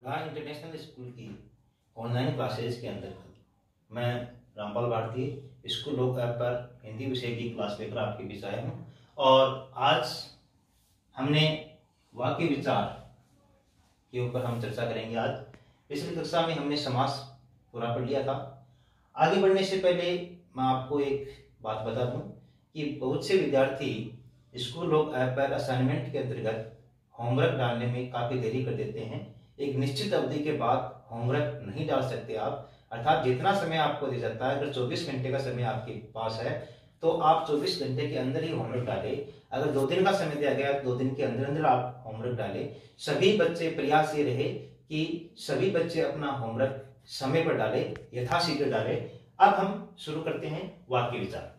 International school की online classes के अंतर्गत मैं रामपाल भारती स्कूल लोक ऐप पर हिंदी विषय की क्लास लेकर आपके बीच आया हूँ। और आज हमने वाक्य विचार के ऊपर हम चर्चा करेंगे। आज पिछली कक्षा में हमने समास पूरा पढ़ लिया था। आगे बढ़ने से पहले मैं आपको एक बात बता दूं कि बहुत से विद्यार्थी स्कूल लोक ऐप पर असाइनमेंट के अंतर्गत होमवर्क डालने में काफी देरी कर देते हैं। एक निश्चित अवधि के बाद होमवर्क नहीं डाल सकते आप, अर्थात जितना समय आपको दिया जाता है, अगर 24 घंटे का समय आपके पास है तो आप 24 घंटे के अंदर ही होमवर्क डालें। अगर 2 दिन का समय दिया गया तो 2 दिन के अंदर अंदर आप होमवर्क डालें। सभी बच्चे, प्रयास ये रहे कि सभी बच्चे अपना होमवर्क समय पर डालें, यथाशीघ्र डालें। अब हम शुरू करते हैं वाक्य विचार।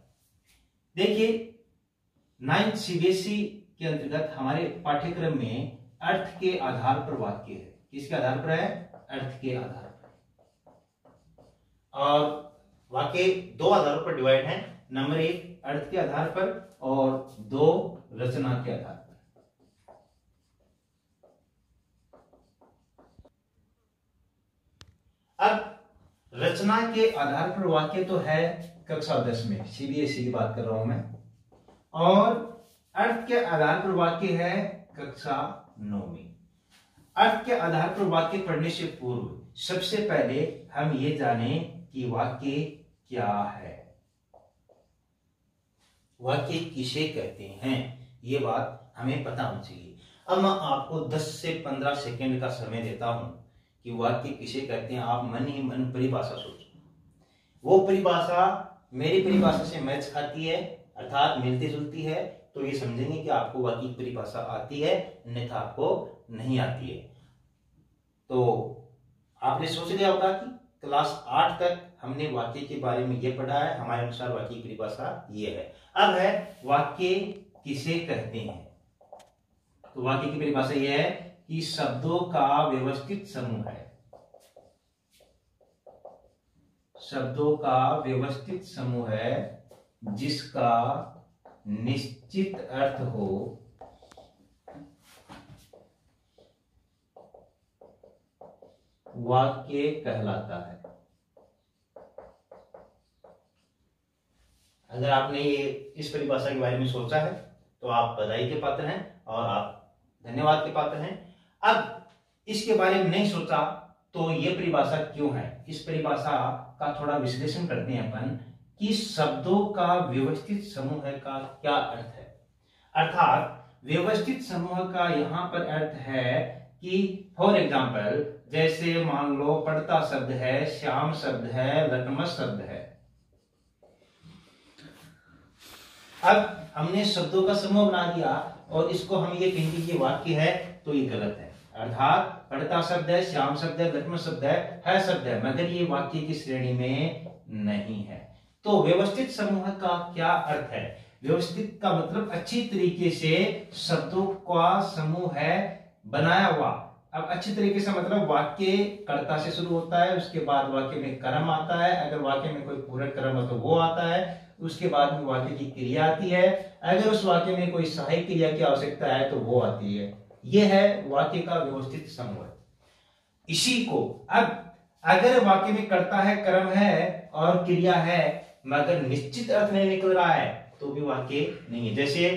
देखिए, 9th CBSE के अंतर्गत हमारे पाठ्यक्रम में अर्थ के आधार पर वाक्य है। किसके आधार पर है? अर्थ के आधार पर। और वाक्य 2 आधारों पर डिवाइड है। नंबर 1 अर्थ के आधार पर और 2 रचना के आधार पर। अब रचना के आधार पर वाक्य तो है कक्षा 10 में, CBSE की बात कर रहा हूं मैं, और अर्थ के आधार पर वाक्य है कक्षा 9 में। अर्थ के आधार पर वाक्य पढ़ने से पूर्व सबसे पहले हम ये जानें कि वाक्य क्या है, वाक्य किसे कहते हैं, ये बात हमें पता होनी चाहिए। अब मैं आपको 10 से 15 सेकंड का समय देता हूं कि वाक्य किसे कहते हैं। आप मन ही मन परिभाषा सोचो। वो परिभाषा मेरी परिभाषा से मैच खाती है, अर्थात मिलती जुलती है, तो ये समझेंगे कि आपको वाक्य की परिभाषा आती है, अन्यथा आपको नहीं आती है। तो आपने सोच लिया होगा कि क्लास 8 तक हमने वाक्य के बारे में ये पढ़ा है, हमारे अनुसार वाक्य की परिभाषा ये है। अब है वाक्य किसे कहते हैं। तो वाक्य की परिभाषा ये है कि शब्दों का व्यवस्थित समूह है, शब्दों का व्यवस्थित समूह है जिसका निश्चित अर्थ हो, वाक्य कहलाता है। अगर आपने ये इस परिभाषा के बारे में सोचा है तो आप बधाई के पात्र हैं और आप धन्यवाद के पात्र हैं। अब इसके बारे में नहीं सोचा तो ये परिभाषा क्यों है, इस परिभाषा का थोड़ा विश्लेषण करते हैं अपन कि शब्दों का व्यवस्थित समूह का क्या अर्थ है। अर्थात व्यवस्थित समूह का यहां पर अर्थ है कि फॉर एग्जाम्पल, जैसे मान लो पढ़ता शब्द है, श्याम शब्द है, लटमस शब्द है। अब हमने शब्दों का समूह बना दिया और इसको हम ये कहेंगे कि वाक्य है, तो ये गलत है। अर्थात पढ़ता शब्द है, श्याम शब्द है, लटमस शब्द है शब्द है, मगर ये वाक्य की श्रेणी में नहीं है। तो व्यवस्थित समूह का क्या अर्थ है? व्यवस्थित का मतलब अच्छी तरीके से शब्दों का समूह है बनाया हुआ। अब अच्छी तरीके से मतलब वाक्य कर्ता से शुरू होता है, उसके बाद वाक्य में कर्म आता है, अगर वाक्य में कोई पूरक कर्म हो तो वो आता है, उसके बाद में वाक्य की क्रिया आती है, अगर उस वाक्य में कोई सहायक क्रिया की आवश्यकता है तो वो आती है। यह है वाक्य का व्यवस्थित समूह। इसी को अब अगर वाक्य में कर्ता है, कर्म है और क्रिया है, मगर निश्चित अर्थ नहीं निकल रहा है तो भी वाक्य नहीं है। जैसे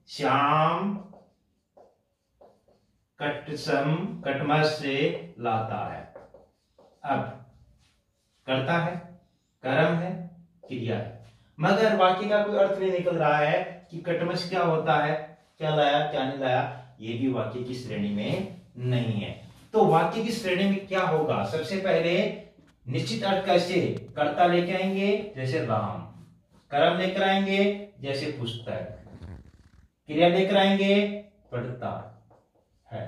श्याम कटसम कटमस से लाता है। अब कर्ता है, कर्म है, क्रिया है, मगर वाक्य का कोई अर्थ नहीं निकल रहा है कि कटमस क्या होता है, क्या लाया क्या नहीं लाया, ये भी वाक्य की श्रेणी में नहीं है। तो वाक्य की श्रेणी में क्या होगा? सबसे पहले निश्चित अर्थ कैसे? कर्ता लेके आएंगे जैसे राम, कर्म लेकर आएंगे जैसे पुस्तक, क्रिया लेकर आएंगे पढ़ता है।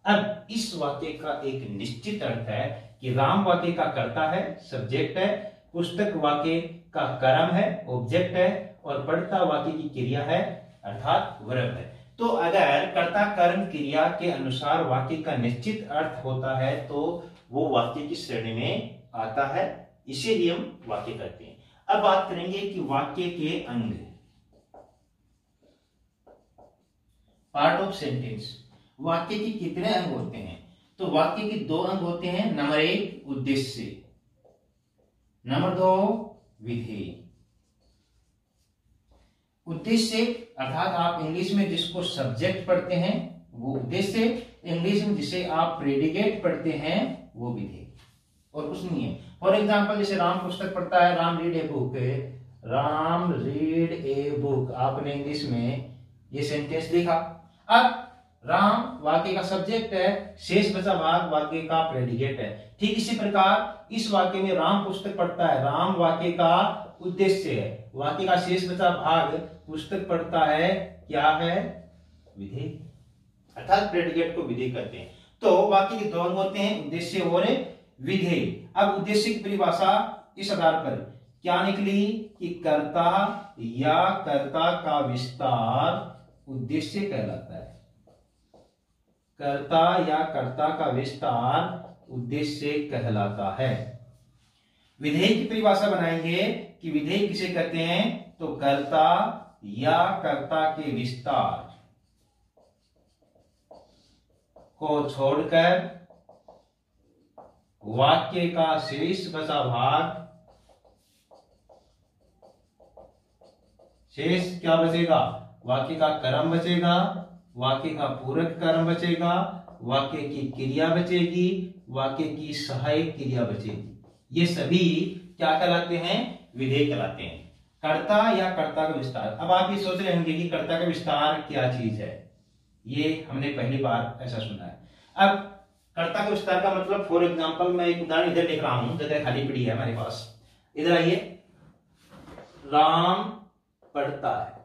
अब इस वाक्य का एक निश्चित अर्थ है कि राम वाक्य का कर्ता है, सब्जेक्ट है, पुस्तक वाक्य का कर्म है, ऑब्जेक्ट है, और पढ़ता वाक्य की क्रिया है, अर्थात वर्ब है। तो अगर कर्ता कर्म क्रिया के अनुसार वाक्य का निश्चित अर्थ होता है तो वो वाक्य की श्रेणी में आता है, इसे ही हम वाक्य कहते हैं। अब बात करेंगे कि वाक्य के अंग, पार्ट ऑफ सेंटेंस। वाक्य के कितने अंग होते हैं? तो वाक्य के दो अंग होते हैं, नंबर 1 उद्देश्य, नंबर 2 विधेय। उद्देश्य अर्थात आप इंग्लिश में जिसको सब्जेक्ट पढ़ते हैं वो उद्देश्य, इंग्लिश में जिसे आप प्रेडिकेट पढ़ते हैं वो विधेय, और कुछ नहीं है। फॉर एग्जाम्पल जैसे राम पुस्तक पढ़ता है, Ram read a book, Ram read a book, आपने इंग्लिश में ये सेंटेंस देखा। अब राम वाक्य का सब्जेक्ट है, शेष बचा भाग वाक्य का प्रेडिकेट है। ठीक इसी प्रकार इस वाक्य में राम पुस्तक पढ़ता है, राम वाक्य का उद्देश्य है, वाक्य का शेष बचा भाग पुस्तक पढ़ता है क्या है, विधेय, अर्थात प्रेडिकेट को विधेय कहते हैं। तो वाक्य के दो अंग होते हैं, उद्देश्य और विधेय। अब उद्देश्य की परिभाषा इस आधार पर क्या निकली कि कर्ता या कर्ता का विस्तार उद्देश्य कहलाता है, कर्ता या कर्ता का विस्तार उद्देश्य कहलाता है। विधेय की परिभाषा बनाएंगे कि विधेय किसे कहते हैं, तो कर्ता या कर्ता के विस्तार को छोड़कर वाक्य का शेष बचा भाग, शेष क्या बचेगा, वाक्य का कर्म बचेगा, वाक्य का पूरक कर्म बचेगा, वाक्य की क्रिया बचेगी, वाक्य की सहायक क्रिया बचेगी। ये सभी क्या कहलाते हैं, विधेय कहलाते हैं। कर्ता या कर्ता का विस्तार। अब आप ये सोच रहे होंगे कि कर्ता का विस्तार क्या चीज है, ये हमने पहली बार ऐसा सुना है। अब कर्ता का विस्तार का मतलब, फॉर एग्जांपल मैं एक उदाहरण इधर लिख रहा हूं, जगह खाली पड़ी है हमारे पास, इधर आइए, राम पढ़ता है।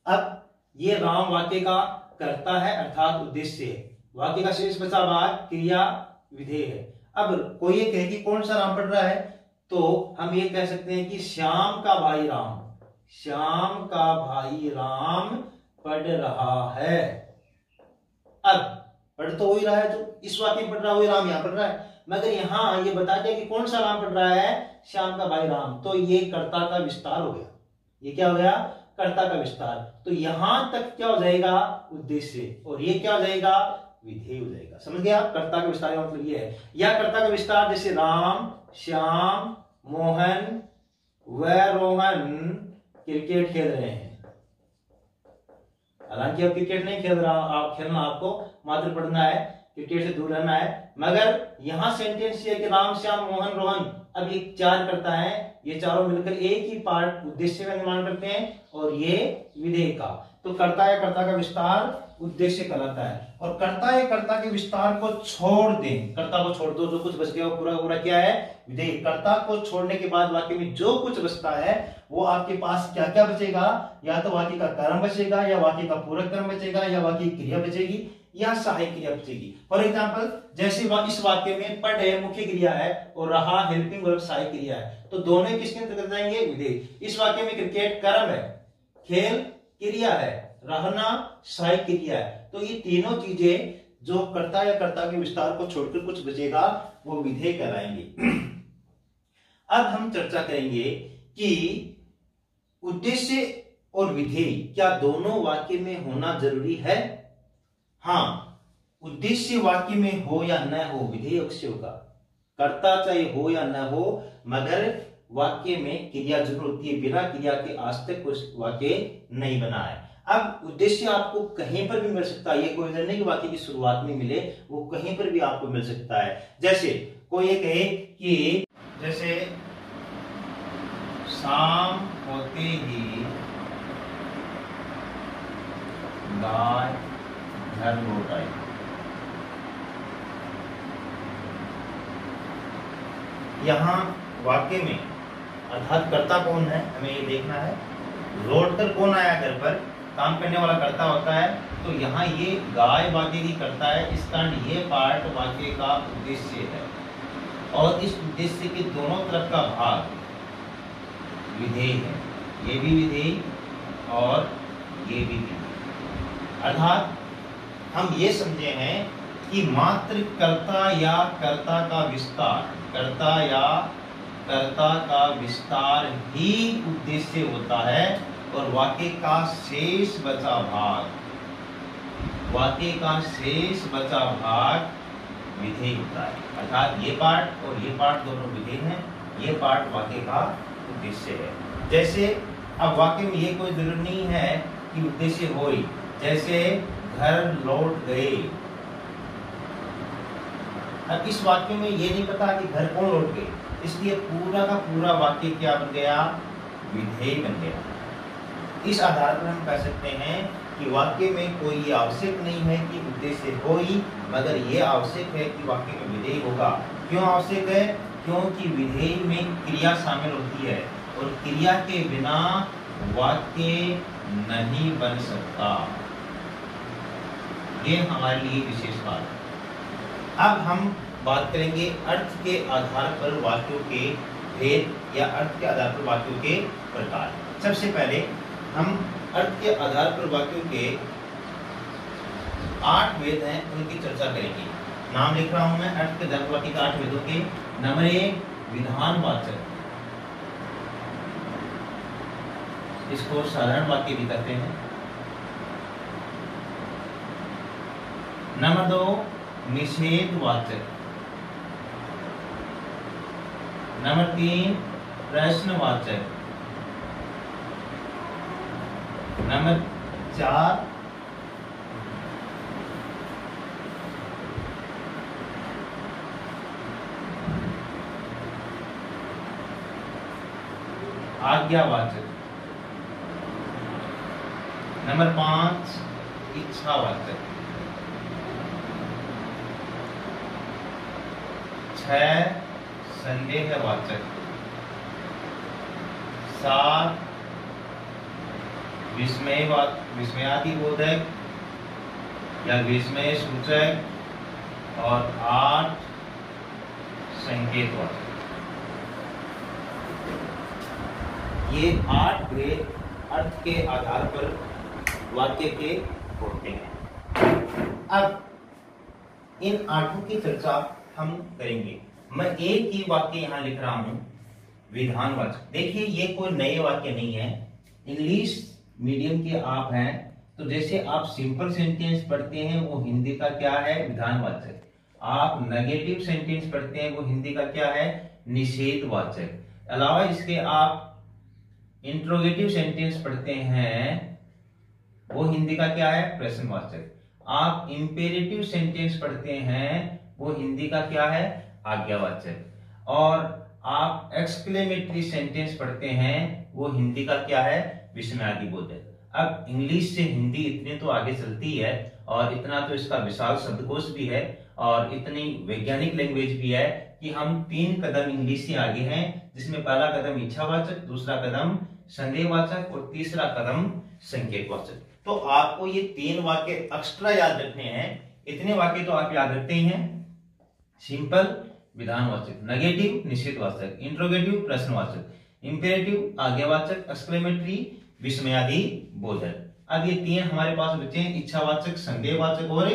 अब ये राम वाक्य का कर्ता है अर्थात उद्देश्य है, वाक्य का शेष बचा भाग क्रिया विधेय है। अब कोई ये कहे कि कौन सा राम पढ़ रहा है, तो हम ये कह सकते हैं कि श्याम का भाई राम, श्याम का भाई राम पढ़ रहा है। अब पढ़ तो हो ही रहा है, जो इस वाक्य में पढ़ रहा है वही राम यहाँ पढ़ रहा है, मगर यहाँ ये बता दिया कि कौन सा राम पढ़ रहा है, श्याम का भाई राम, तो ये कर्ता का विस्तार हो गया। ये क्या हो गया, कर्ता का विस्तार। तो यहां तक क्या हो जाएगा, उद्देश्य, और ये क्या हो जाएगा, विधेय हो जाएगा। समझ गया, कर्ता का विस्तार का मतलब ये है। या कर्ता का विस्तार जैसे राम, श्याम, मोहन व रोहन क्रिकेट खेल रहे हैं। हालांकि अब क्रिकेट नहीं खेल रहा, आप खेलना आपको मात्र पढ़ना है, क्रिकेट से दूर रहना है, मगर यहां सेंटेंस ये है कि राम, श्याम, मोहन, रोहन, अब ये चार करता है, ये चारों मिलकर एक ही पार्ट उद्देश्य का निर्माण करते हैं, और ये विधेय का। तो कर्ता या कर्ता का विस्तार उद्देश्य कहलाता है। और कर्ता या कर्ता के विस्तार को छोड़ दें, कर्ता को छोड़ दो, जो कुछ बच गया वो पूरा पूरा क्या है, विधेय। कर्ता को छोड़ने के बाद वाक्य में जो कुछ बचता है वो आपके पास क्या क्या बचेगा, या तो वाक्य का कर्म बचेगा, या वाक्य का पूरक कर्म बचेगा, या वाक्य की क्रिया बचेगी, या सहायक क्रिया बचेगी। फॉर एग्जाम्पल जैसे इस वाक्य में पढ़ है मुख्य क्रिया है और रहा हेल्पिंग वर्ब सहायक क्रिया है, तो दोनों किसके अंतर्गत जाएंगे, विधेय। इस वाक्य में क्रिकेट कर्म है, खेल क्रिया है, रहना सहायक क्रिया है, तो ये तीनों चीजें जो कर्ता या कर्ता के विस्तार को छोड़कर कुछ बचेगा वो विधेय कहलाएंगे। अब हम चर्चा करेंगे कि उद्देश्य और विधेय क्या दोनों वाक्य में होना जरूरी है। हाँ, उद्देश्य वाक्य में हो या न हो विधेय अवश्य होगा, कर्ता चाहे हो या न हो, मगर वाक्य में क्रिया जरूर होती है, बिना क्रिया के आज तक उस वाक्य नहीं बना है। अब उद्देश्य आपको कहीं पर भी मिल सकता है, ये कोई नहीं कि वाक्य की शुरुआत में मिले, वो कहीं पर भी आपको मिल सकता है। जैसे कोई ये कहे कि जैसे शाम होते ही गाय घर लौट आई। यहां वाक्य में अर्थात कर्ता कौन है हमें ये देखना है, लौट कर कौन आया घर पर, काम करने वाला कर्ता होता है। तो यहाँ ये गाय वाक्य की कर्ता है, इस कारण ये पार्ट वाक्य का उद्देश्य है, और इस उद्देश्य के दोनों तरफ का भाग विधेय है, ये भी विधेय और ये भी विधेय। अर्थात हम ये समझे हैं कि मात्र कर्ता या कर्ता का विस्तार, कर्ता या कर्ता का विस्तार ही उद्देश्य होता है, और वाक्य का शेष बचा भाग वाक्य का शेष बचा भाग विधेय होता है। अर्थात ये पार्ट और ये पार्ट दोनों विधेय हैं, ये पार्ट वाक्य का उद्देश्य है। जैसे अब वाक्य में ये कोई जरूरी नहीं है कि उद्देश्य हो ही, जैसे घर लौट गए। अब इस वाक्य में ये नहीं पता कि घर कौन लौट गए, इसलिए पूरा का पूरा वाक्य क्या बन गया, विधेय बन गया। इस आधार पर हम कह सकते हैं कि वाक्य में कोई आवश्यक नहीं है कि उद्देश्य हो ही, मगर ये आवश्यक है कि वाक्य में विधेय होगा। क्यों आवश्यक है? क्योंकि विधेय में क्रिया शामिल होती है और क्रिया के बिना वाक्य नहीं बन सकता। ये हमारे लिए विशेष बात है। अब हम बात करेंगे अर्थ के आधार पर वाक्यों के भेद या अर्थ के आधार पर वाक्यों के प्रकार। सबसे पहले हम अर्थ के आधार पर वाक्यों के 8 भेद हैं, उनकी चर्चा करेंगे। नाम लिख रहा हूं मैं अर्थ के आधार पर वाक्य के 8 भेदों के। नंबर 1 विधानवाचक, इसको साधारण वाक्य भी कहते हैं। नंबर 2 निषेधवाचक। नंबर 3 प्रश्नवाचक। नंबर 4 आज्ञावाचक। नंबर 5 इच्छावाचक। 6 संदेहवाचक। 7 विस्मयादिबोधक या विस्मय सूचक और 8 संकेतवाचक। ये 8 भेद अर्थ के आधार पर वाक्य के होते हैं। अब इन 8 की चर्चा हम करेंगे। मैं एक ही वाक्य यहां लिख रहा हूं, विधानवाचक। देखिए ये कोई नए वाक्य नहीं है। इंग्लिश मीडियम के आप हैं तो जैसे आप सिंपल सेंटेंस पढ़ते हैं वो हिंदी का क्या है, विधानवाचक। आप नेगेटिव सेंटेंस पढ़ते हैं वो हिंदी का क्या है, निषेधवाचक। अलावा इसके आप इंट्रोगेटिव सेंटेंस पढ़ते हैं वो हिंदी का क्या है, प्रश्नवाचक। आप इंपेरेटिव सेंटेंस पढ़ते हैं वो हिंदी का क्या है, आज्ञावाचक। और आप एक्सक्लेमेटरी सेंटेंस पढ़ते हैं वो हिंदी का क्या है, विस्मयादिबोधक। अब इंग्लिश से हिंदी इतने तो आगे चलती है और इतना तो इसका विशाल शब्दकोश भी है और इतनी वैज्ञानिक लैंग्वेज भी है कि हम 3 कदम इंग्लिश से आगे हैं, जिसमें पहला कदम इच्छावाचक, दूसरा कदम संदेहवाचक और तीसरा कदम संकेतवाचक। तो आपको ये 3 वाक्य एक्स्ट्रा याद रखने हैं। इतने वाक्य तो आप याद रखते ही हैं। सिंपल विधानवाचक, नेगेटिव निषेधवाचक, इंट्रोगेटिव प्रश्नवाचक, इंपेरेटिव आज्ञावाचक, एक्सक्लेमेटरी विस्मयादिबोधक। अब ये 3 हमारे पास बचे हैं, इच्छावाचक, संदेहवाचक और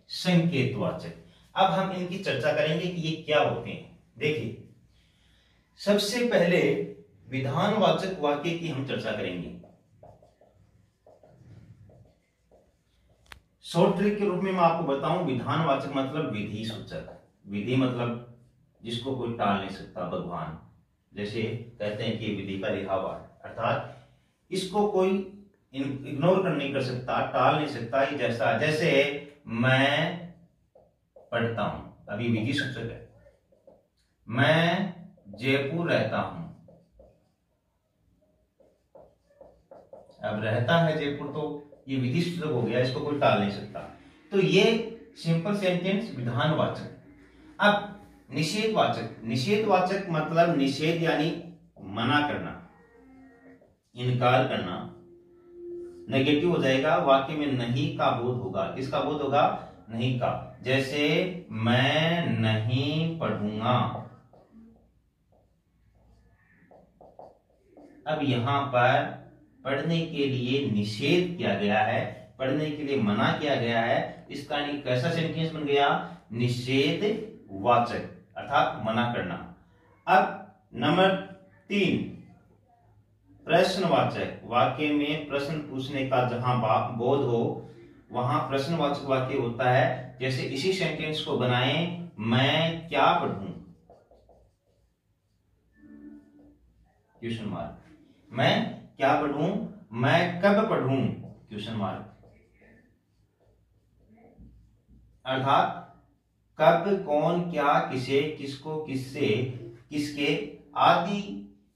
संकेतवाचक। अब हम इनकी चर्चा करेंगे कि ये क्या होते हैं। देखिए सबसे पहले विधानवाचक वाक्य की हम चर्चा करेंगे। शॉर्ट ट्रिक के रूप में मैं आपको बताऊं, विधानवाचक मतलब विधि सूचक। विधि मतलब जिसको कोई टाल नहीं सकता, भगवान। जैसे कहते हैं कि विधि का लिहावा, अर्थात इसको कोई इग्नोर कर नहीं कर सकता, टाल नहीं सकता। ये जैसे मैं पढ़ता हूं, अभी विधि सूचक है। मैं जयपुर रहता हूं, अब रहता है जयपुर तो ये विधि सूचक हो गया, इसको कोई टाल नहीं सकता। तो ये सिंपल सेंटेंस विधानवाचक। अब निषेधवाचक, निषेधवाचक मतलब निषेध यानी मना करना, इनकार करना। नेगेटिव हो जाएगा, वाक्य में नहीं का बोध होगा। किसका बोध होगा, नहीं का। जैसे मैं नहीं पढ़ूंगा। अब यहां पर पढ़ने के लिए निषेध किया गया है, पढ़ने के लिए मना किया गया है। इसका कैसा सेंटेंस बन गया, निषेधवाचक, अर्थात मना करना। अब नंबर 3 प्रश्नवाचक, वाक्य में प्रश्न पूछने का जहां बोध हो वहां प्रश्नवाचक वाक्य होता है। जैसे इसी सेंटेंस को बनाएं, मैं क्या पढ़ूं, क्वेश्चन मार्क। मैं क्या पढ़ूं, मैं कब पढ़ूं, क्वेश्चन मार्क। अर्थात कब, कौन, क्या, किसे, किसको, किससे, किसके आदि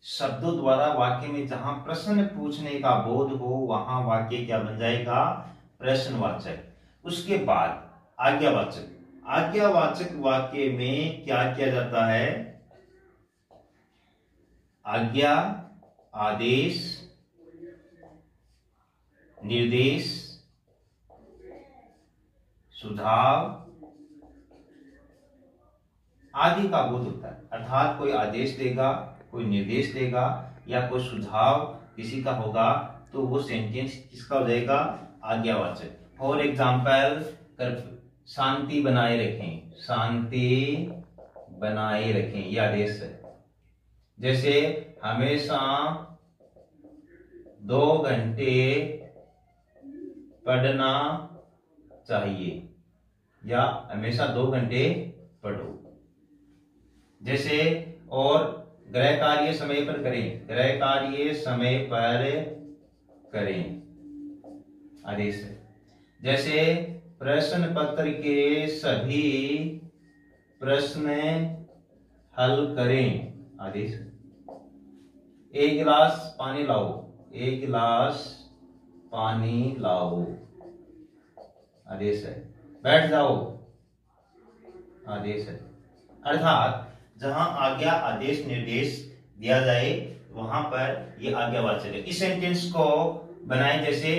शब्दों द्वारा वाक्य में जहां प्रश्न पूछने का बोध हो वहां वाक्य क्या बन जाएगा, प्रश्नवाचक। उसके बाद आज्ञावाचक। आज्ञावाचक वाक्य में क्या किया जाता है, आज्ञा, आदेश, निर्देश, सुझाव आदि का बोध होता है। अर्थात कोई आदेश देगा, कोई निर्देश देगा या कोई सुझाव किसी का होगा तो वो सेंटेंस किसका हो जाएगा, आज्ञावाचक। फॉर एग्जाम्पल, शांति बनाए रखें, शांति बनाए रखें, यह आदेश है। जैसे हमेशा 2 घंटे पढ़ना चाहिए या हमेशा 2 घंटे पढ़ो। जैसे और गृह कार्य समय पर करें, गृह कार्य समय पर करें, आदेश है। जैसे प्रश्न पत्र के सभी प्रश्न हल करें, आदेश है। 1 गिलास पानी लाओ, 1 गिलास पानी लाओ, आदेश है। बैठ जाओ, आदेश है। अर्थात जहां आज्ञा, आदेश, निर्देश दिया जाए वहां पर ये आज्ञावाचक है। इस सेंटेंस को बनाएं, जैसे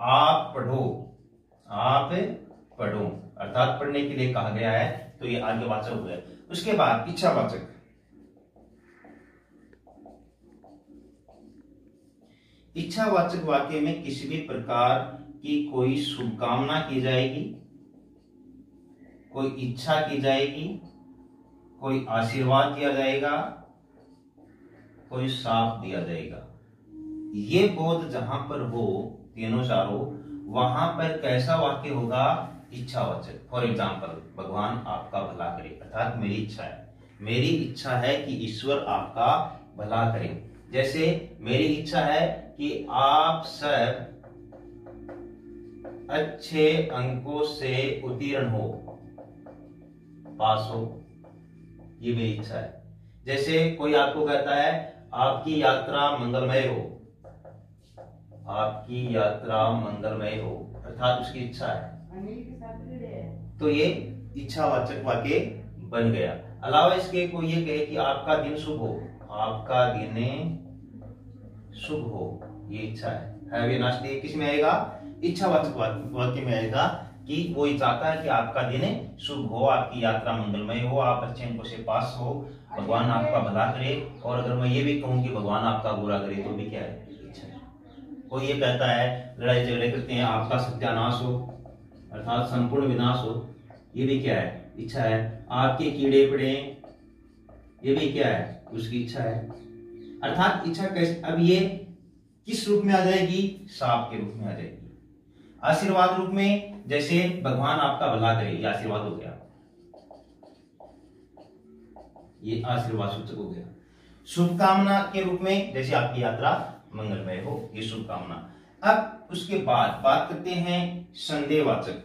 आप पढ़ो, आप पढ़ो, अर्थात पढ़ने के लिए कहा गया है तो ये आज्ञावाचक हो गया। उसके बाद इच्छावाचक। इच्छावाचक वाक्य में किसी भी प्रकार की कोई शुभकामना की जाएगी, कोई इच्छा की जाएगी, कोई आशीर्वाद दिया जाएगा, कोई शाप दिया जाएगा। ये बोध जहां पर हो, तीनों चारों, वहां पर कैसा वाक्य होगा, इच्छावाचक। फॉर एग्जाम्पल, भगवान आपका भला करे, अर्थात मेरी इच्छा है, मेरी इच्छा है कि ईश्वर आपका भला करे। जैसे मेरी इच्छा है कि आप सब अच्छे अंकों से उत्तीर्ण हो, पास हो, ये मेरी इच्छा है। जैसे कोई आपको कहता है आपकी यात्रा मंगलमय हो, आपकी यात्रा मंगलमय हो, अर्थात उसकी इच्छा है, तो ये इच्छावाचक वाक्य बन गया। अलावा इसके कोई ये कहे कि आपका दिन शुभ हो, आपका दिन शुभ हो, ये इच्छा है वे नाश्ते, किस में आएगा, इच्छावाचक वाक्य में आएगा कि कोई चाहता है कि आपका दिन शुभ हो, आपकी यात्रा मंगलमय हो, आप अच्छे अंकों से पास हो, भगवान आपका भला करे। और अगर मैं ये भी कहूं कि भगवान आपका बुरा करे तो भी क्या है, इच्छा है। कोई ये कहता है लड़ाई झगड़े करते हैं, आपका सत्यानाश हो, अर्थात संपूर्ण विनाश हो, ये भी क्या है, इच्छा है। आपके कीड़े पड़े, ये भी क्या है, उसकी इच्छा है। अर्थात इच्छा कैसे, अब ये किस रूप में आ जाएगी, शाप के रूप में आ जाएगी। आशीर्वाद रूप में, जैसे भगवान आपका भला करे, ये आशीर्वाद हो गया, ये आशीर्वाद सूचक हो गया। शुभकामना के रूप में, जैसे आपकी यात्रा मंगलमय हो, ये शुभकामना। अब उसके बाद बात करते हैं संदेहवाचक।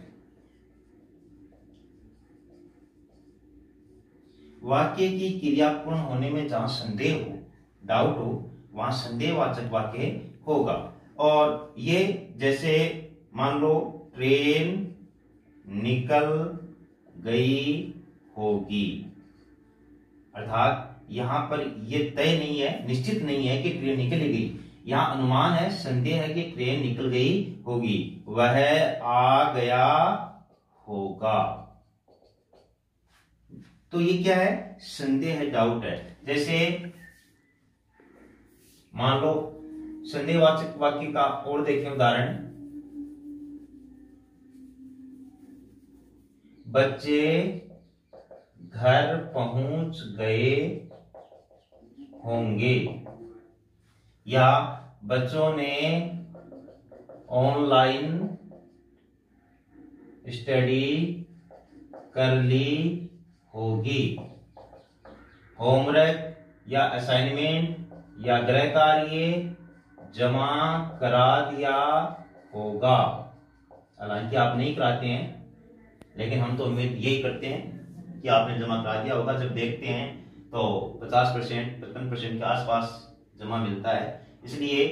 वाक्य की क्रिया पूर्ण होने में जहां संदेह हो, डाउट हो, वहां संदेहवाचक वाक्य होगा। और ये जैसे मान लो ट्रेन निकल गई होगी, अर्थात यहां पर यह तय नहीं है, निश्चित नहीं है कि ट्रेन निकलेगी, यहां अनुमान है, संदेह है कि ट्रेन निकल गई होगी, वह आ गया होगा। तो ये क्या है, संदेह है, डाउट है। जैसे मान लो संदेहवाचक वाक्य का और देखें उदाहरण, बच्चे घर पहुंच गए होंगे, या बच्चों ने ऑनलाइन स्टडी कर ली होगी। होमवर्क या असाइनमेंट या गृह कार्य जमा करा दिया होगा। हालांकि आप नहीं कराते हैं, लेकिन हम तो उम्मीद यही करते हैं कि आपने जमा करा दिया होगा। जब देखते हैं तो 50%, 55% के आसपास जमा मिलता है। इसलिए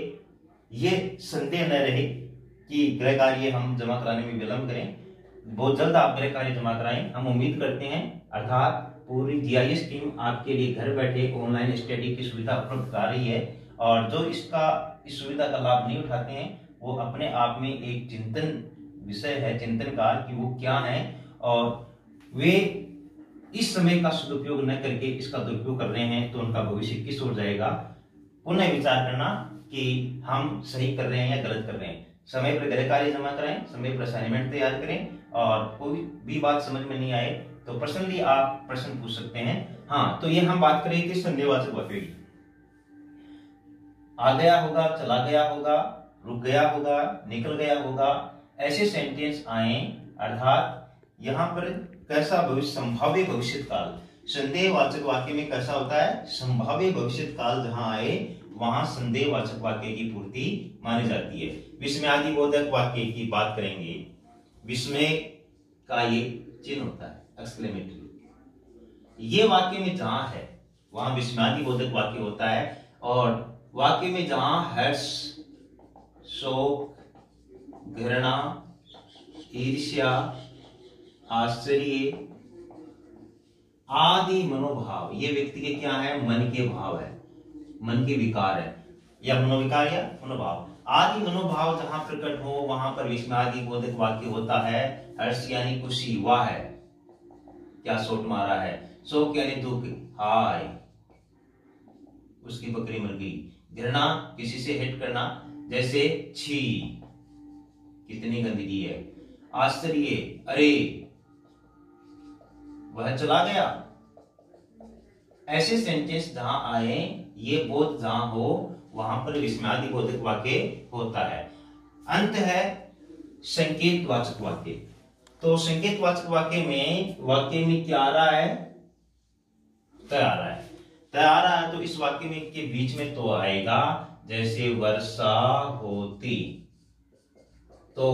ये संदेह न रहे कि गृह कार्य हम जमा कराने में विलंब करें। बहुत जल्द आप गृह कार्य जमा कराएं, हम उम्मीद करते हैं। अर्थात पूरी जीआईएस टीम आपके लिए घर बैठे ऑनलाइन स्टडी की सुविधा उपलब्ध करा रही है। और जो इस सुविधा का लाभ नहीं उठाते हैं, वो अपने आप में एक चिंतन विषय है, चिंतन का, कि वो क्या है और वे इस समय का सदुपयोग न करके इसका दुरुपयोग कर रहे हैं, तो उनका भविष्य किस ओर जाएगा। पुनः विचार करना कि हम सही कर रहे हैं या गलत कर रहे हैं। समय पर गृह कार्य जमा कराएं, समय पर असाइनमेंट तैयार करें, और कोई भी बात समझ में नहीं आए तो पर्सनली आप प्रश्न पूछ सकते हैं। हाँ, तो ये हम बात कर रहे थे संदेहवाचक वाक्य की। आ गया होगा, चला गया होगा, रुक गया होगा, निकल गया होगा, ऐसे सेंटेंस आए। अर्थात यहाँ पर कैसा भविष्य, संभाव्य भविष्य काल। संदेहवाचक वाक्य में कैसा होता है, संभाव्य भविष्य काल जहां आए वहां संदेहवाचक वाक्य की पूर्ति मानी जाती है। विस्मयादि बोधक वाक्य की बात करेंगे। विस्मय का ये चिन्ह होता है, एक्सक्लेमेटरी। ये वाक्य में जहां है वहां विस्मयादि बोधक वाक्य होता है। और वाक्य में जहां हर्ष, शोक, घृणा, ईर्ष्या, आश्चर्य आदि मनोभाव, ये व्यक्ति के क्या है, मन के भाव है, मन के विकार है, या मनोविकार या मनोभाव, आदि मनोभाव जहां प्रकट हो वहां पर विस्मयादि बोधक वाक्य होता है। हर्ष यानी खुशी, वाह है, क्या शॉट मारा है। शोक यानी दुख, हाय उसकी बकरी मर गई। घृणा, किसी से हिट करना, जैसे छी कितनी गंदगी है। आश्चर्य, अरे वह चला गया। ऐसे सेंटेंस जहां आए, ये बोध जहां हो वहां पर विस्मयादि बोधक वाक्य होता है। अंत है संकेतवाचक वाक्य। तो संकेतवाचक वाक्य में क्या आ रहा है, त आ रहा है। त आ रहा है तो इस वाक्य में के बीच में तो आएगा। जैसे वर्षा होती तो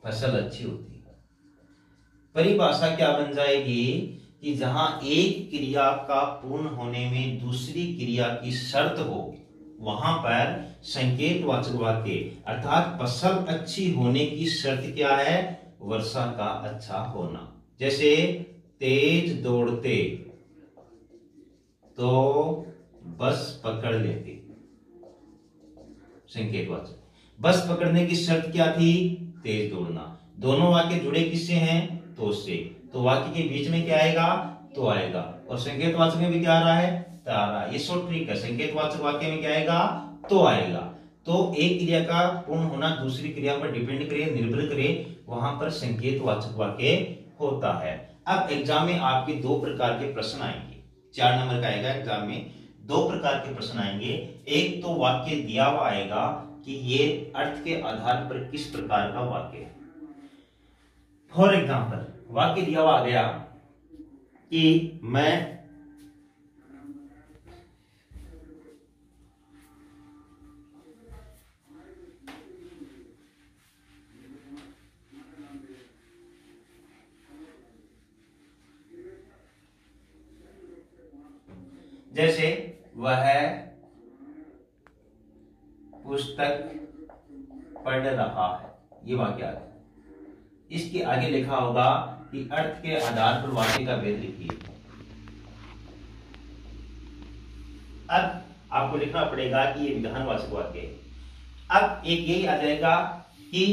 फसल अच्छी होती। परिभाषा क्या बन जाएगी कि जहां एक क्रिया का पूर्ण होने में दूसरी क्रिया की शर्त हो, वहां पर संकेतवाचक वाक्य, अर्थात फसल अच्छी होने की शर्त क्या है, वर्षा का अच्छा होना। जैसे तेज दौड़ते तो बस पकड़ लेते। संकेतवाचक, बस पकड़ने की शर्त क्या थी, तेज दौड़ना। दोनों वाक्य जुड़े किससे हैं, तो से। तो वाक्य के बीच में क्या आएगा, तो आएगा। और संकेतवाचक में भी क्या आ रहा है, त आ रहा है। ये शॉर्ट ट्रिक है। संकेतवाचक वाक्य में क्या आएगा, तो आएगा। तो एक क्रिया का पूर्ण होना दूसरी क्रिया पर डिपेंड करे, निर्भर करे, वहां पर संकेतवाचक वाक्य होता है। अब एग्जाम में आपके दो प्रकार के प्रश्न आएंगे। 4 नंबर का आएगा एग्जाम में, दो प्रकार के प्रश्न आएंगे। एक तो वाक्य दिया हुआ आएगा कि ये अर्थ के आधार पर किस प्रकार का वाक्य है। फॉर एग्जाम्पल, वाक्य दिया हुआ आ गया कि मैं जैसे वह पुस्तक पढ़ रहा है, ये वाक्य आ गया। इसके आगे लिखा होगा कि अर्थ के आधार पर वाक्य का भेद लिखिए। अब आपको लिखना पड़ेगा कि ये विधानवाचक वाक्य है। अब एक यही आ जाएगा कि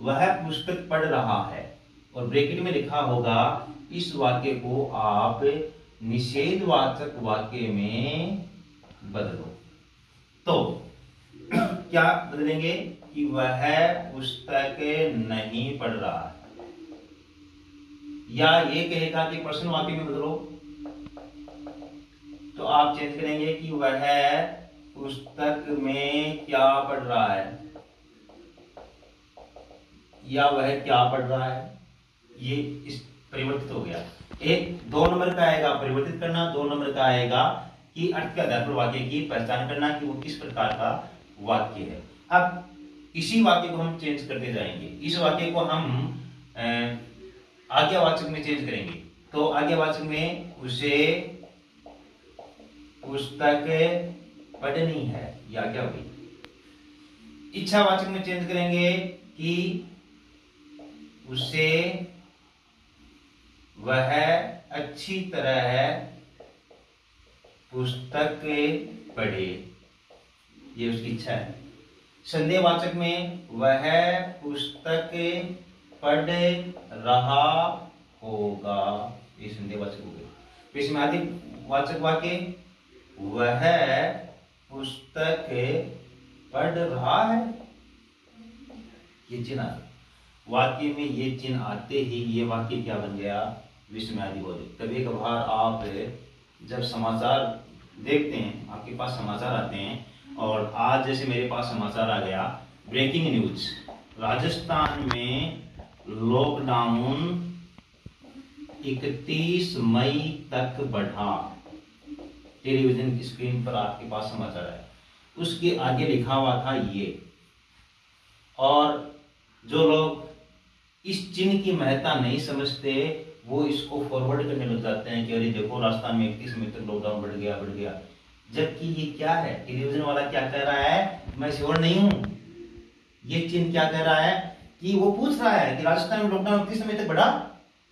वह पुस्तक पढ़ रहा है, और ब्रैकेट में लिखा होगा इस वाक्य को आप निषेधवाचक वाक्य में बदलो। तो क्या बदलेंगे कि वह पुस्तक नहीं पढ़ रहा है, या ये कहेगा कि प्रश्न वाक्य में बदलो, तो आप चेंज करेंगे कि वह पुस्तक में क्या पढ़ रहा है, या वह क्या पढ़ रहा है, ये इस परिवर्तित हो गया। एक 2 नंबर का आएगा परिवर्तित करना, 2 नंबर का आएगा कि अर्थ के आधार पर वाक्य की पहचान करना कि वो किस प्रकार का वाक्य है। अब इसी वाक्य को हम चेंज करते जाएंगे। इस वाक्य को हम आज्ञावाचक में चेंज करेंगे। तो आज्ञावाचक में उसे पुस्तक पढ़नी है, या क्या हुई। इच्छावाचक में चेंज करेंगे कि उसे वह अच्छी तरह पुस्तक पढ़े, ये उसकी इच्छा है। संदेहवाचक में वह पुस्तक पढ़ रहा होगा, ये संदेहवाचक हो गया। विस्मयादिवाचक वाक्य वह पुस्तक पढ़ रहा है, ये चिन्ह वाक्य में ये चिन्ह आते ही ये वाक्य क्या बन गया, विस्मयादिबोधक। कभी कभार आप जब समाचार देखते हैं, आपके पास समाचार आते हैं, और आज जैसे मेरे पास समाचार आ गया, ब्रेकिंग न्यूज, राजस्थान में लॉकडाउन 31 मई तक बढ़ा, टेलीविजन की स्क्रीन पर आपके पास समाचार है, उसके आगे लिखा हुआ था ये। और जो लोग इस चिन्ह की महत्ता नहीं समझते वो इसको फॉरवर्ड करने लग जाते हैं कि अरे देखो राजस्थान में 31 मई तक लॉकडाउन बढ़ गया। जबकि ये क्या है, टेलीविजन वाला क्या कह रहा है, मैं श्योर नहीं हूं, ये चिन्ह क्या कह रहा है कि वो पूछ रहा है कि राजस्थान में लॉकडाउन 31 मई तक बढ़ा,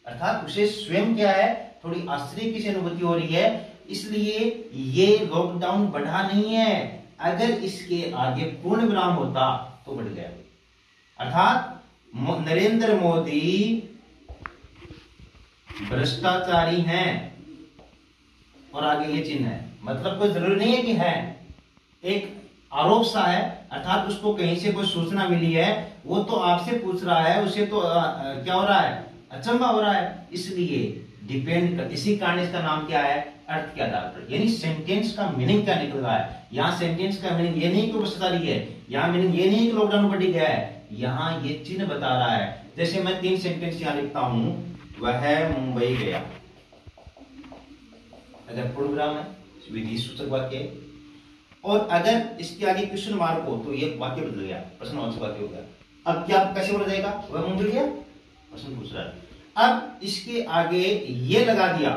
अर्थात उसे स्वयं क्या है, थोड़ी आश्चर्य की अनुभूति हो रही है, इसलिए ये लॉकडाउन बढ़ा नहीं है। अगर इसके आगे पूर्ण विराम होता तो बढ़ गया। अर्थात नरेंद्र मोदी भ्रष्टाचारी हैं, और आगे ये चिन्ह है, मतलब कोई जरूरी नहीं है कि है, एक आरोप सा है, अर्थात उसको कहीं से कोई सूचना मिली है, वो तो आपसे पूछ रहा है, उसे तो क्या हो रहा है, अचंभा हो रहा है, इसलिए डिपेंड कर, इसी कारण इसका नाम क्या है, अर्थ के आधार पर। यानी सेंटेंस का मीनिंग क्या निकल रहा है, यहाँ सेंटेंस का मीनिंग ये नहीं कि भ्रष्टाचारी है, यहाँ मीनिंग ये नहीं कि लॉकडाउन बढ़ गया है, यहाँ ये चिन्ह बता रहा है। जैसे मैं 3 सेंटेंस यहाँ लिखता हूं, वह मुंबई गया, अगर पूर्ण विराम है विधि सूचक वाक्य, और अगर इसके आगे क्वेश्चन मार्क हो तो ये वाक्य बदल गया, प्रश्नवाचक वाक्य हो गया। अब क्या कैसे बोला जाएगा, वह मुंबई गया, प्रश्न पूछ रहा है, अब इसके आगे ये लगा दिया,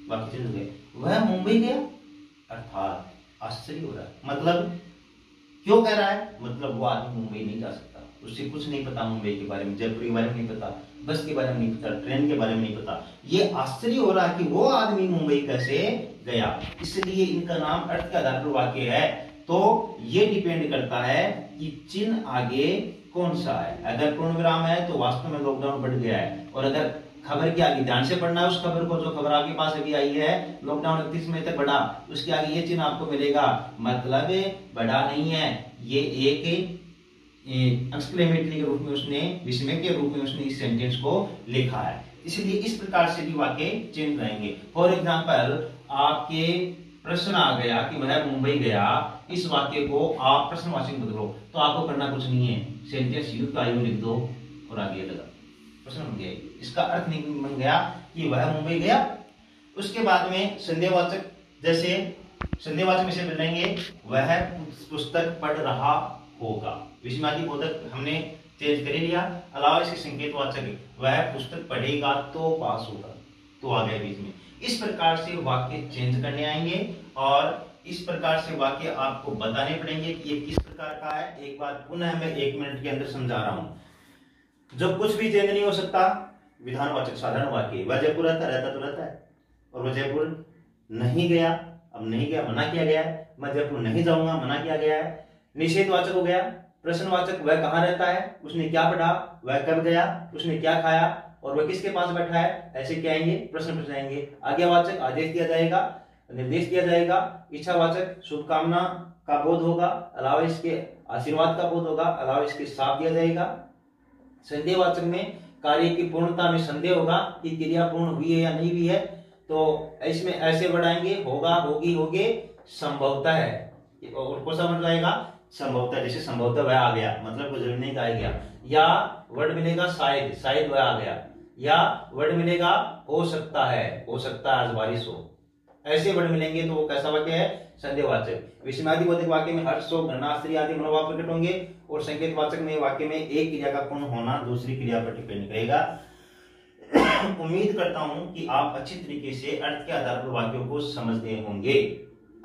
वाक्य चेंज हो गया, वह मुंबई गया, अर्थात आश्चर्य हो रहा है, मतलब क्यों कह रहा है, मतलब वो आदमी मुंबई नहीं जा सकता, उसे कुछ नहीं पता मुंबई के बारे में, जयपुर के बारे में नहीं पता, बस के बारे में नहीं पता, ट्रेन के बारे में नहीं पता, ये आश्चर्य हो रहा है कि वो आदमी मुंबई कैसे गया, इसलिए इनका नाम अर्थ के आधार पर वाक्य है। तो ये डिपेंड करता है कि चिन्ह आगे कौन सा है, अगर पूर्ण विराम है तो वास्तव में लॉकडाउन बढ़ गया है, और अगर खबर के आगे ध्यान से पढ़ना है उस खबर को, जो खबर आपके पास अभी आई है, लॉकडाउन 31 मई तक बढ़ा, उसके आगे ये चिन्ह आपको मिलेगा, मतलब बढ़ा नहीं है, ये एक एक्सक्लेमेटरी के रूप में उसने, विस्मय के रूप में उसने इस सेंटेंस को लिखा है, इसलिए इस प्रकार से भी वाक्य चेंज रहेंगे। फॉर एग्जाम्पल आपके प्रश्न आ गया कि वह मुंबई गया, इस वाक्य को आप प्रश्नवाचक बदलो, तो आपको करना कुछ नहीं है, सेंटेंस यू का यू लिख दो और आगे लगा, प्रश्न बन गया, इसका अर्थ बन गया कि वह मुंबई गया। उसके बाद में संदेहवाचक, जैसे संदेहवाचक में से बदलेंगे, वह पुस्तक पढ़ रहा होगा, विस्मयादिबोधक हमने चेंज कर लिया, अलावा इसके संकेतवाचक, वह पुस्तक पढ़ेगा तो पास होगा, तो आ गया बीच में। इस प्रकार से वाक्य चेंज करने आएंगे, और इस प्रकार से वाक्य आपको बताने पड़ेंगे कि ये किस प्रकार का है। एक बात पुनः मैं 1 मिनट के अंदर समझा रहा हूं, जब कुछ भी चेंज नहीं हो सकता, विधानवाचक साधारण वाक्य, वह जयपुर रहता तो रहता है, और वह जयपुर नहीं गया, अब नहीं गया, मना किया गया है, मैं जयपुर नहीं जाऊंगा, मना किया गया है। निषेधवाचक हो गया, प्रश्नवाचक, वह कहाँ रहता है, उसने क्या पढ़ा, वह कब गया, उसने क्या खाया, और वह किसके पास बैठा है, ऐसे क्या आएंगे, प्रश्न पूछ जाएंगे। आज्ञावाचक, आदेश दिया जाएगा, निर्देश दिया जाएगा। इच्छावाचक, शुभकामना का बोध होगा, अलावा इसके आशीर्वाद का बोध होगा, अलावा इसके साथ दिया जाएगा। संदेहवाचक में कार्य की पूर्णता में संदेह होगा कि क्रिया पूर्ण हुई है या नहीं हुई है, तो इसमें ऐसे बढ़ाएंगे, होगा, होगी, होगे, संभवतः है, और कौन सा बन जाएगा, संभवतः, जैसे संभवतः वह आ गया, मतलब कुछ जरूरी नहीं कि आ गया, या वर्ड मिलेगा शायद, शायद वह आ गया, या वर्ड मिलेगा हो सकता है आज बारिश हो। ऐसे वर्ड मिलेंगे तो वो कैसा वाक्य है? संदेहवाचक। विस्मयादि बोधक वाक्य में हर्ष, शोक, घृणा, आश्चर्य आदि मनोभाव प्रकट होंगे, और संकेतवाचक में वाक्य में एक क्रिया का पूर्ण होना दूसरी क्रिया पर डिपेंड करेगा। उम्मीद करता हूं कि आप अच्छी तरीके से अर्थ के आधार पर वाक्यों को समझ गए होंगे।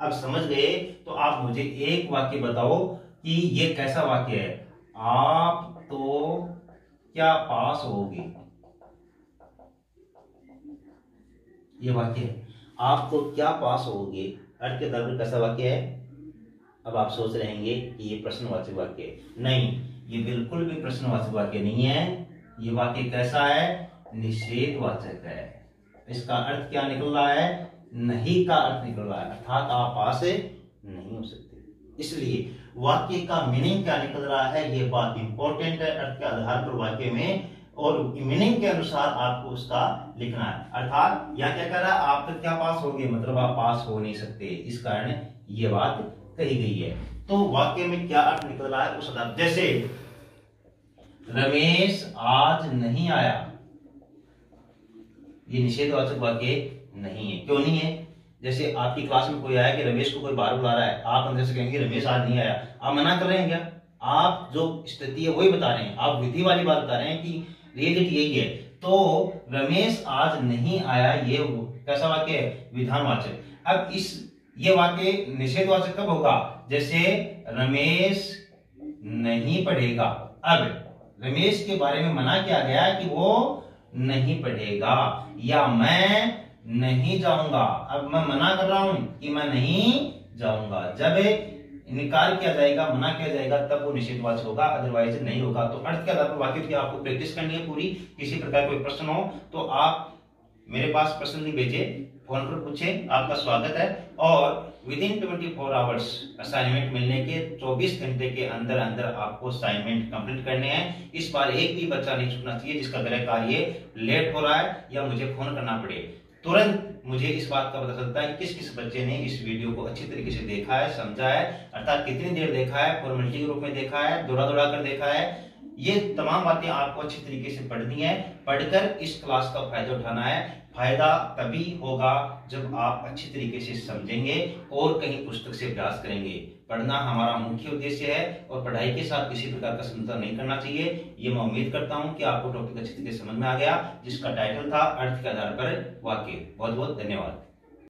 अब समझ गए तो आप मुझे एक वाक्य बताओ कि ये कैसा वाक्य है? आप तो क्या पास होगे, ये वाक्य है। आप तो क्या पास होगे, अर्थ के आधार पर कैसा वाक्य है? अब आप सोच रहे होंगे कि ये प्रश्नवाचक वाक्य है। नहीं, ये बिल्कुल भी प्रश्नवाचक वाक्य नहीं है। ये वाक्य कैसा है? निषेधवाचक है। इसका अर्थ क्या निकल रहा है? नहीं का अर्थ निकल रहा है, अर्थात आप पास नहीं हो सकते। इसलिए वाक्य का मीनिंग क्या निकल रहा है, ये बात इंपॉर्टेंट है। अर्थ के आधार पर वाक्य में और मीनिंग के अनुसार आपको उसका लिखना है। अर्थात यह क्या कर रहा है? आप तो क्या पास होगे, मतलब आप पास हो नहीं सकते, इस कारण ये बात कही गई है। तो वाक्य में क्या अर्थ निकल रहा है उस आधार, जैसे रमेश आज नहीं आया, ये निषेधवाचक वाक्य नहीं है। क्यों नहीं है? जैसे आपकी क्लास में कोई आया कि रमेश को कोई बाहर बुला रहा है, आप अंदर से कहेंगे रमेश आज नहीं आया, आप मना कर रहे हैं क्या? आप जो स्थिति है वही बता रहे हैं, आप विधि वाली बात बता रहे हैं कि रियलिटी यही है। तो रमेश आज नहीं आया, ये कैसा वाक्य है? विधानवाचक। अब ये वाक्य निषेधवाचक कब होगा? जैसे रमेश नहीं पढ़ेगा। अब रमेश के बारे में मना किया गया कि वो नहीं पढ़ेगा, या मैं नहीं जाऊंगा। अब मैं मना कर रहा हूं कि मैं नहीं जाऊंगा। जब इनकार किया जाएगा, मना किया जाएगा, तब वो निषेधवाचक होगा, अदरवाइज नहीं होगा। तो अर्थ के आधार पर वाक्य की आपको प्रैक्टिस करनी है पूरी। किसी प्रकार कोई प्रश्न हो तो आप मेरे पास प्रश्न नहीं भेजे, फोन पर पूछे, आपका स्वागत है। और विद इन 24 आवर्स असाइनमेंट मिलने के 24 घंटे के अंदर अंदर आपको असाइनमेंट कंप्लीट करने हैं। इस बार एक भी बच्चा नहीं छूटना चाहिए जिसका गृह कार्य लेट हो रहा है या मुझे फोन करना पड़े। तुरंत मुझे इस बात का पता चलता है किस किस बच्चे ने इस वीडियो को अच्छी तरीके से देखा है, समझा है, अर्थात कितनी देर देखा है, फॉर्मेलिटी के रूप में देखा है, दौड़ा दौड़ा कर देखा है। ये तमाम बातें आपको अच्छी तरीके से पढ़नी है। पढ़कर इस क्लास का फायदा उठाना है। फायदा तभी होगा जब आप अच्छी तरीके से समझेंगे और कहीं पुस्तक से अभ्यास करेंगे। पढ़ना हमारा मुख्य उद्देश्य है और पढ़ाई के साथ किसी प्रकार का समझौता नहीं करना चाहिए। ये मैं उम्मीद करता हूं कि आपको टॉपिक अच्छी तरीके से समझ में आ गया, जिसका टाइटल था अर्थ के आधार पर वाक्य। बहुत बहुत धन्यवाद।